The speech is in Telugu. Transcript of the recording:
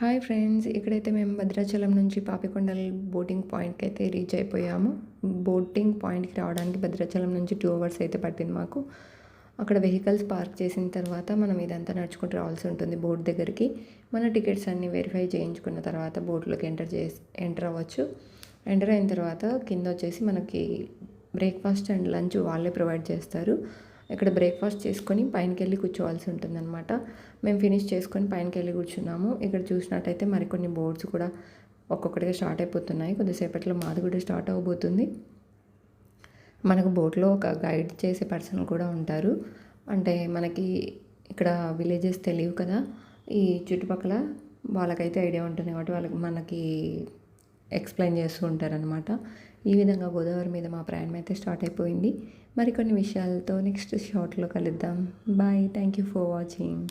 హాయ్ ఫ్రెండ్స్, ఇక్కడైతే మేము భద్రాచలం నుంచి పాపికొండల్ బోటింగ్ పాయింట్కి అయితే రీచ్ అయిపోయాము. బోటింగ్ పాయింట్కి రావడానికి భద్రాచలం నుంచి 2 అవర్స్ అయితే పట్టింది మాకు. అక్కడ వెహికల్స్ పార్క్ చేసిన తర్వాత మనం ఇదంతా నడుచుకుంటూ రావాల్సి ఉంటుంది బోట్ దగ్గరికి. మన టికెట్స్ అన్నీ వెరిఫై చేయించుకున్న తర్వాత బోట్లోకి ఎంటర్ అవ్వచ్చు. ఎంటర్ అయిన తర్వాత కింద వచ్చేసి మనకి బ్రేక్ఫాస్ట్ అండ్ లంచ్ వాళ్ళే ప్రొవైడ్ చేస్తారు. ఇక్కడ బ్రేక్ఫాస్ట్ చేసుకొని పైనకి వెళ్ళి కూర్చోవాల్సి ఉంటుందన్నమాట. మేము ఫినిష్ చేసుకొని పైనకి వెళ్ళి కూర్చున్నాము. ఇక్కడ చూసినట్టయితే మరికొన్ని బోట్స్ కూడా ఒక్కొక్కటిగా స్టార్ట్ అయిపోతున్నాయి. కొద్దిసేపట్లో మాది కూడా స్టార్ట్ అవ్వబోతుంది. మనకు బోట్లో ఒక గైడ్ చేసే పర్సన్ కూడా ఉంటారు. అంటే మనకి ఇక్కడ విలేజెస్ తెలియవు కదా, ఈ చుట్టుపక్కల వాళ్ళకైతే ఐడియా ఉంటుంది కాబట్టి వాళ్ళకి మనకి ఎక్స్ప్లెయిన్ చేస్తూ ఉంటారనమాట. ఈ విధంగా గోదావరి మీద మా ప్రయాణం అయితే స్టార్ట్ అయిపోయింది. మరికొన్ని విషయాలతో నెక్స్ట్ షార్ట్లో కలుద్దాం. Bye, thank you for watching.